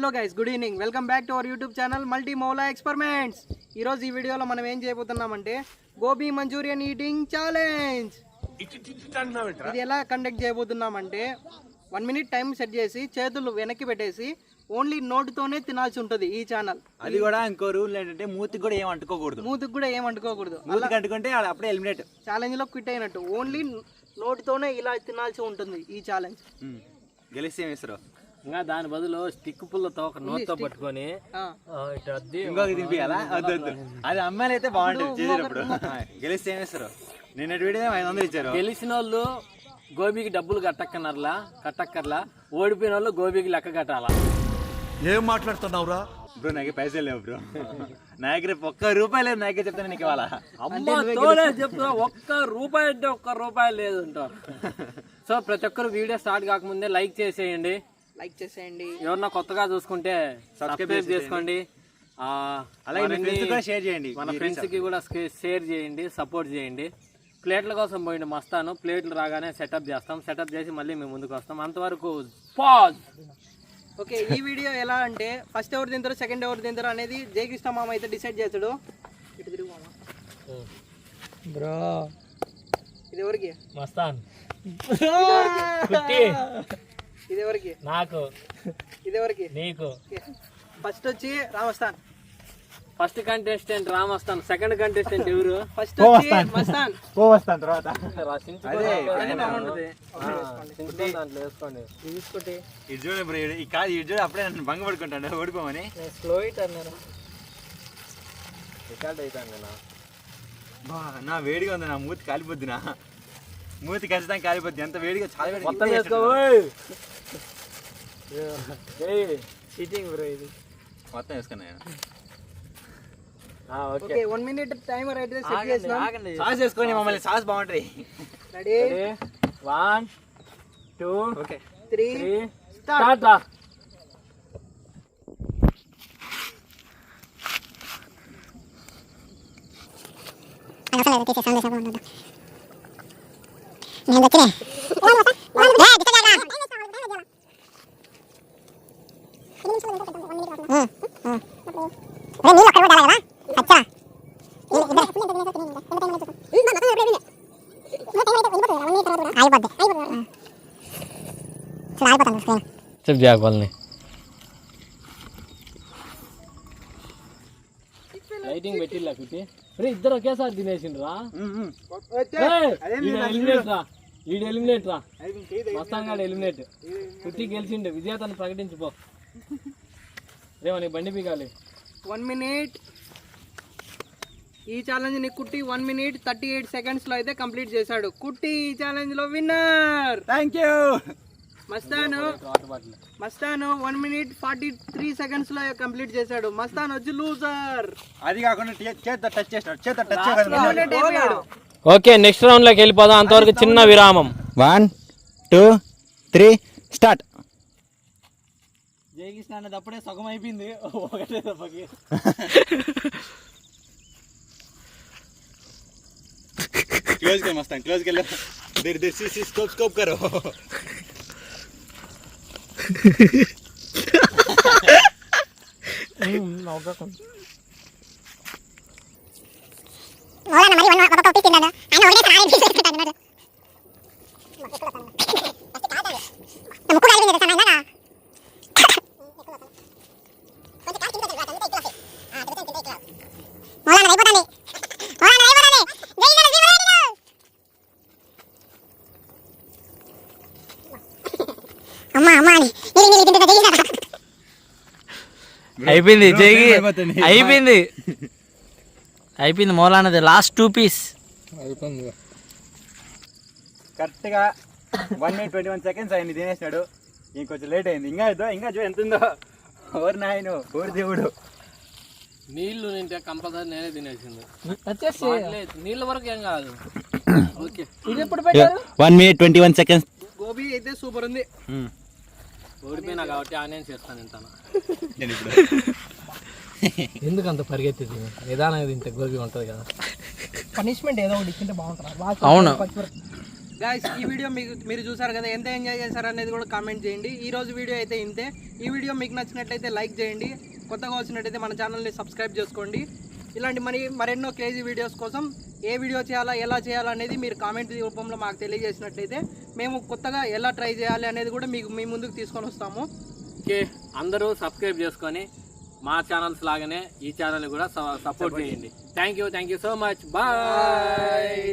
Hello guys, good evening. Welcome back to our YouTube channel multi Maula experiments. ఈరోజు ఈ వీడియోలో మనం ఏం చేయబోతున్నామంటే గోబీ మంచూరియన్ ఈటింగ్ ఛాలెంజ్. ఇది ఎలా కండక్ట్ చేయబోతున్నామంటే 1 minute టైం సెట్ చేసి చేతులు వెనక్కి పెట్టేసి ఓన్లీ నోటితోనే తినాల్సి ఉంటుంది ఈ ఛానల్. అది కూడా ఇంకో రూల్ ఏంటంటే మూతికి కూడా ఏం అంటుకోకూడదు. మూతికి అంటుకుంటే అప్పుడే ఎలిమినేట్, ఛాలెంజ్ లో క్విట్ అయినట్టు. ఓన్లీ నోటితోనే ఇలా తినాల్సి ఉంటుంది ఈ ఛాలెంజ్. గెలిస్తే ఏమిస్తారు ఇంకా దాని బదులు స్టిక్ పుల్లతో ఒక నోట్తో పట్టుకొని ఇంకొక తినిపియాలా? వద్దు వద్దు, అది అమ్మాయిలు అయితే బాగుంటుంది చేసేటప్పుడు. గెలిస్తే ఏమిస్తారు? నిన్నటి వీడియో 500 ఇచ్చారు. గెలిచిన వాళ్ళు గోబీకి డబ్బులు కట్టక్కర్లా, ఓడిపోయిన వాళ్ళు గోబీకి లెక్క కట్టాలా. ఏం మాట్లాడుతున్నావురా బ్రో? నాకు పైసలు లేవు బ్రో, నా దగ్గర ₹1 లేదు. నాకే చెప్తాను నీకు ఇవ్వాలా? అమ్మ తోలే చెప్తున్నా, ₹1 అంటే ₹1 లేదు అంటారు. సో ప్రతి ఒక్కరు వీడియో స్టార్ట్ కాకముందే లైక్ చేసేయండి. ఎవరన్నా కొత్తగా చూసుకుంటే సబ్స్క్రైబ్ చేసుకోండి. అలాగే షేర్ చేయండి, మన ఫ్రెండ్స్ కి కూడా షేర్ చేయండి, సపోర్ట్ చేయండి. ప్లేట్ల కోసం పోయింది మస్తాను. ప్లేట్లు రాగానే సెటప్ చేస్తాం. సెటప్ చేసి మళ్ళీ మేము ముందుకు వస్తాం. అంతవరకు పాజ్. ఓకే, ఈ వీడియో ఎలా అంటే ఫస్ట్ ఎవరు తింటారు, సెకండ్ ఎవరు తింటారు అనేది జయకృష్ణ మామ అయితే డిసైడ్ చేస్తాడు. ఇటు తిరుగు మామ. బ్రో ఇది ఎవరికి? మస్తాన్. ఇది ఎవరికి? నాకు. ఇది ఎవరికి? నీకు. ఫస్ట్ వచ్చి రామస్తాన్. ఫస్ట్ కంటెస్టెంట్ రామస్తాన్. సెకండ్ కంటెస్టెంట్ ఎవరు? ఫస్ట్ వచ్చి మస్తాన్. వస్తాను తర్వాత. తీసుకోండి. ఇది చూడండి బ్రో, ఈ కాదు ఇది చూడు, అప్పుడే నన్ను భంగ పడుకుంటాను ఓడిపోమని. స్లో ఇట్ అన్నారు. రికార్డ్ అవుతాను నేను. నా వేడిగా ఉంది, నా మూతి కాలిపోద్ది. నా మూతి ఖచ్చితంగా కాలిపోద్ది, ఎంత వేడిగా. చాలా మొత్తం వేసుకో. చీటింగ్ బ్రో ఇది. మొత్తం వేసుకున్నా. ఓకే, 1 minute టైమర్ అయితే సెట్ చేస్తాం. సాస్ వేసుకోండి, మమ్మల్ని సాస్ బాగుంటది. రెడీ? 1 2 okay 3 start. వాళ్ళని లైటింగ్ పెట్టిల్లా కుట్టి. ఇద్దరు ఒకేసారి తినేసిండ్రా. ఎలిమినేట్ రా. మస్తాన్ గాడు ఎలిమినేట్. కుట్టి గెలిచిండు. విజేతను ప్రకటించిపో. రేమో నీ బండి పీకాలి. 1 minute. ఈ ఛాలెంజ్ ని కుట్టి 1 minute 38 seconds లో అయితే కంప్లీట్ చేశాడు. కుట్టి ఈ ఛాలెంజ్ లో winner. Thank you. Mastan 1 minute 43 seconds లో కంప్లీట్ చేశాడు. మస్తాన్ వచ్చి లూజర్. అది కాకుండా చేత టచ్ చేస్తాడు. ఓకే, నెక్స్ట్ రౌండ్ లోకి వెళ్ళిపోదాం. అంతవరకు చిన్న విరామం. 1 2 3 స్టార్ట్. జయకృష్ణ అన్నది అప్పుడే సగం అయిపోయింది. ఒకటే తప్పకి. क्लोज कर मस्तान, क्लोज कर लो. देर सी स्कोप करो. అయిపోయింది జైకి, అయిపోయింది మౌలానది. లాస్ట్ 2 పీస్ అయిపోయింది. కరెక్ట్గా 1 minute 21 seconds అయింది తినేసినాడు. ఇంకొంచెం లేట్ అయింది. ఇంకా చూ ఎంత ఉందో. ఓరి నాయను, ఓరి దేవుడు. నీళ్లు నింటే కంపల్సరీ నేనే తినేసింది. నీళ్ళ వరకు ఏం కాదు. ఓకే, ఇది ఎప్పుడు పెట్టారు? 1 minute 21 seconds. గోబీ అయితే సూపర్ ఉంది. ఓడిపోయినా కాబట్టి ఆనియన్స్ చేస్తాను తింటాను. ఎందుకంత పరిగెత్తి నిదానంగా తింటే గోబీ ఉంటుంది కదా. పనిష్మెంట్ ఏదో ఒకటి ఇచ్చింటే బాగుంటుంది. అవును, గాయ్స్ ఈ వీడియో మీరు చూసారు కదా, ఎంత ఎంజాయ్ చేశారు అనేది కూడా కామెంట్ చేయండి. ఈ రోజు వీడియో అయితే ఇంతే. ఈ వీడియో మీకు నచ్చినట్లయితే లైక్ చేయండి, కొత్తగా వచ్చినట్టయితే మన ఛానల్ని సబ్స్క్రైబ్ చేసుకోండి. ఇలాంటి మరెన్నో క్రేజీ వీడియోస్ కోసం ఏ వీడియో చేయాలా, ఎలా చేయాలా అనేది మీరు కామెంట్ రూపంలో మాకు తెలియజేసినట్లయితే మేము కొత్తగా ఎలా ట్రై చేయాలి అనేది కూడా మీ ముందుకు తీసుకొని వస్తాము. ఓకే, అందరూ సబ్స్క్రైబ్ చేసుకొని మా ఛానల్స్ లాగానే ఈ ఛానల్ కూడా సపోర్ట్ చేయండి. Thank you so much. Bye.